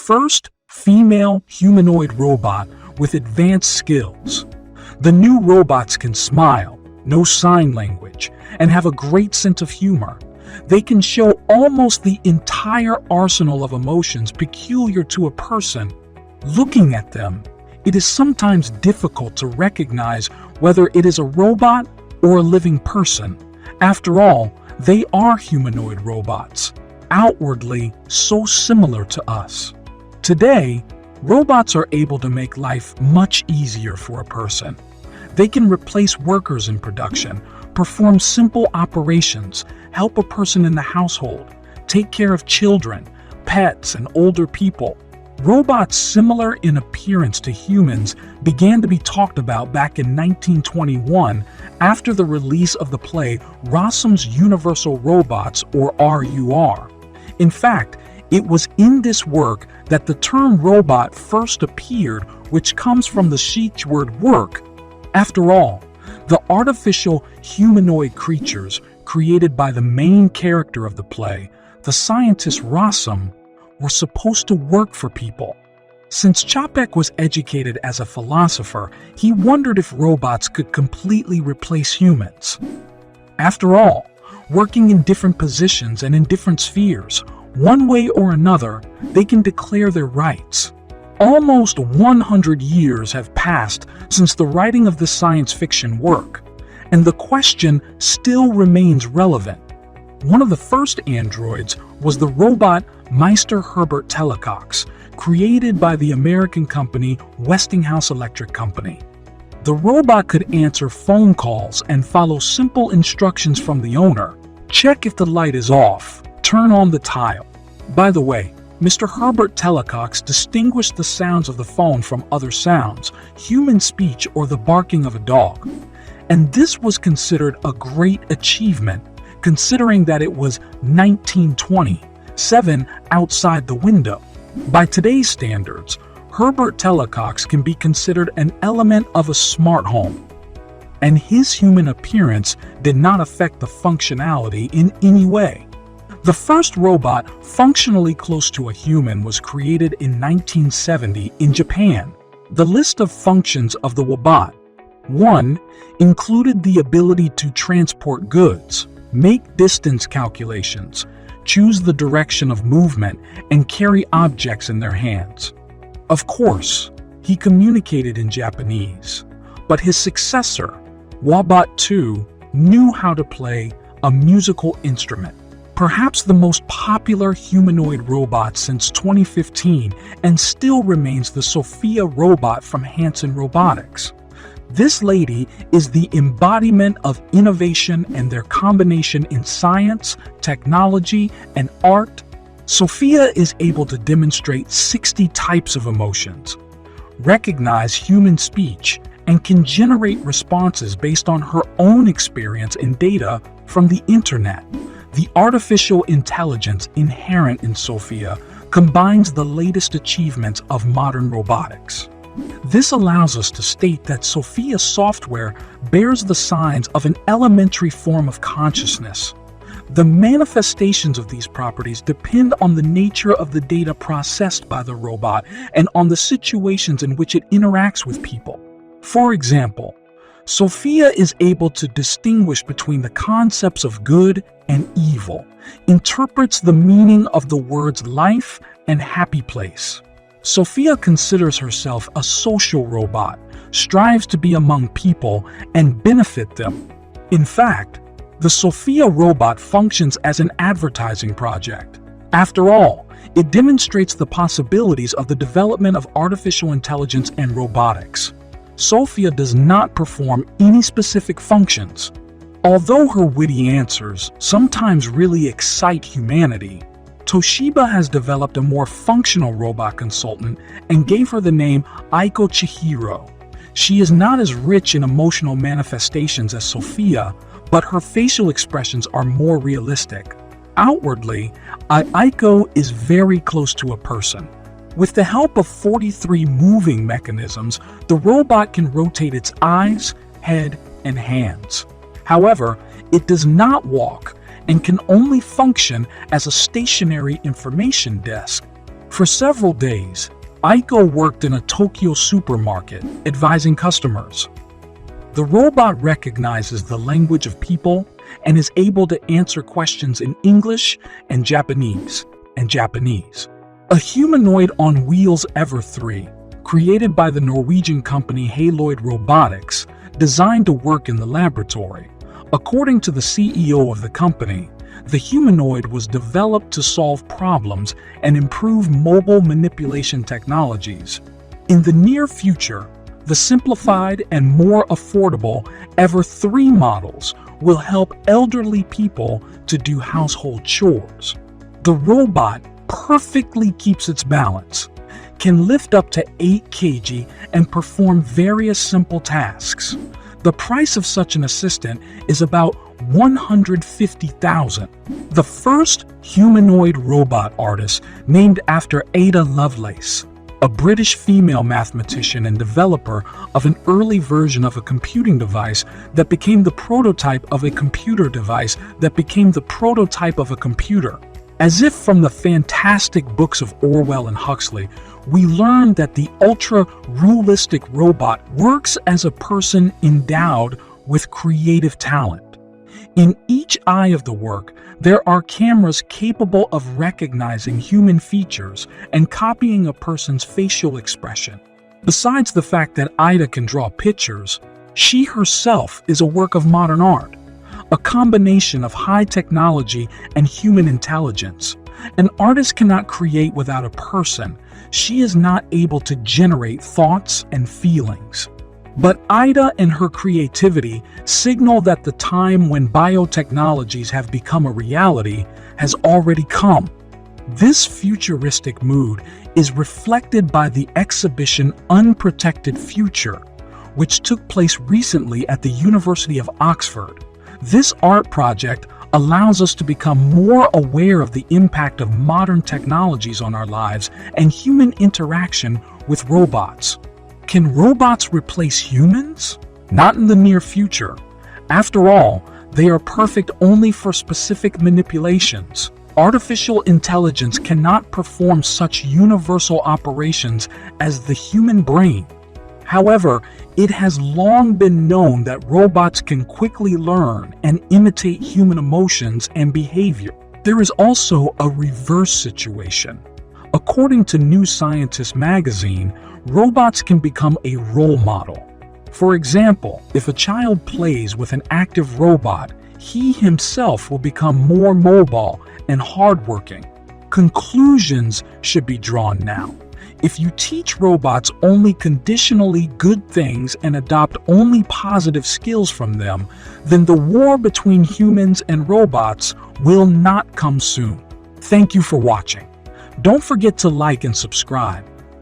first female humanoid robot with advanced skills. The new robots can smile, know sign language, and have a great sense of humor. They can show almost the entire arsenal of emotions peculiar to a person. Looking at them, it is sometimes difficult to recognize whether it is a robot or a living person. After all, they are humanoid robots, outwardly so similar to us. Today, robots are able to make life much easier for a person. They can replace workers in production, perform simple operations, help a person in the household, take care of children, pets, and older people. Robots similar in appearance to humans began to be talked about back in 1921 after the release of the play Rossum's Universal Robots, or RUR. In fact, it was in this work that the term robot first appeared, which comes from the Czech word work. After all, the artificial humanoid creatures created by the main character of the play, the scientist Rossum, were supposed to work for people. Since Čapek was educated as a philosopher, he wondered if robots could completely replace humans. After all, working in different positions and in different spheres, one way or another, they can declare their rights. Almost 100 years have passed since the writing of this science fiction work, and the question still remains relevant. One of the first androids was the robot Meister Herbert Telecox, created by the American company Westinghouse Electric Company. The robot could answer phone calls and follow simple instructions from the owner. Check if the light is off, turn on the tile. By the way, Mr. Herbert Telecox distinguished the sounds of the phone from other sounds, human speech, or the barking of a dog. And this was considered a great achievement, considering that it was 1927 outside the window. By today's standards, Herbert Telecox can be considered an element of a smart home, and his human appearance did not affect the functionality in any way. The first robot functionally close to a human was created in 1970 in Japan. The list of functions of the Wobot 1. Included the ability to transport goods, make distance calculations, choose the direction of movement, and carry objects in their hands. Of course, he communicated in Japanese, but his successor, Wobot 2, knew how to play a musical instrument. Perhaps the most popular humanoid robot since 2015 and still remains the Sophia robot from Hanson Robotics. This lady is the embodiment of innovation and their combination in science, technology, and art. Sophia is able to demonstrate 60 types of emotions, recognize human speech, and can generate responses based on her own experience and data from the internet. The artificial intelligence inherent in Sophia combines the latest achievements of modern robotics. This allows us to state that Sophia software bears the signs of an elementary form of consciousness. The manifestations of these properties depend on the nature of the data processed by the robot and on the situations in which it interacts with people. For example, Sophia is able to distinguish between the concepts of good and evil, interprets the meaning of the words life and happy place. Sophia considers herself a social robot, strives to be among people and benefit them. In fact, the Sophia robot functions as an advertising project. After all, it demonstrates the possibilities of the development of artificial intelligence and robotics. Sophia does not perform any specific functions. Although her witty answers sometimes really excite humanity, Toshiba has developed a more functional robot consultant and gave her the name Aiko Chihiro. She is not as rich in emotional manifestations as Sophia, but her facial expressions are more realistic. Outwardly, Aiko is very close to a person. With the help of 43 moving mechanisms, the robot can rotate its eyes, head, and hands. However, it does not walk and can only function as a stationary information desk. For several days, Aiko worked in a Tokyo supermarket, advising customers. The robot recognizes the language of people and is able to answer questions in English and Japanese. A humanoid on wheels Ever 3, created by the Norwegian company Humanoid Robotics, designed to work in the laboratory. According to the CEO of the company, the humanoid was developed to solve problems and improve mobile manipulation technologies. In the near future, the simplified and more affordable Ever 3 models will help elderly people to do household chores. The robot perfectly keeps its balance, can lift up to 8 kg and perform various simple tasks. The price of such an assistant is about $150,000. The first humanoid robot artist named after Ada Lovelace, a British female mathematician and developer of an early version of a computing device that became the prototype of a computer device that became the prototype of a computer. As if from the fantastic books of Orwell and Huxley, we learn that the ultra-realistic robot works as a person endowed with creative talent. In each eye of the work, there are cameras capable of recognizing human features and copying a person's facial expression. Besides the fact that Ida can draw pictures, she herself is a work of modern art, a combination of high technology and human intelligence. An artist cannot create without a person. She is not able to generate thoughts and feelings. But Ida and her creativity signal that the time when biotechnologies have become a reality has already come. This futuristic mood is reflected by the exhibition Unprotected Future, which took place recently at the University of Oxford. This art project allows us to become more aware of the impact of modern technologies on our lives and human interaction with robots. Can robots replace humans? Not in the near future. After all, they are perfect only for specific manipulations. Artificial intelligence cannot perform such universal operations as the human brain. However, it has long been known that robots can quickly learn and imitate human emotions and behavior. There is also a reverse situation. According to New Scientist magazine, robots can become a role model. For example, if a child plays with an active robot, he himself will become more mobile and hardworking. Conclusions should be drawn now. If you teach robots only conditionally good things and adopt only positive skills from them, then the war between humans and robots will not come soon. Thank you for watching. Don't forget to like and subscribe.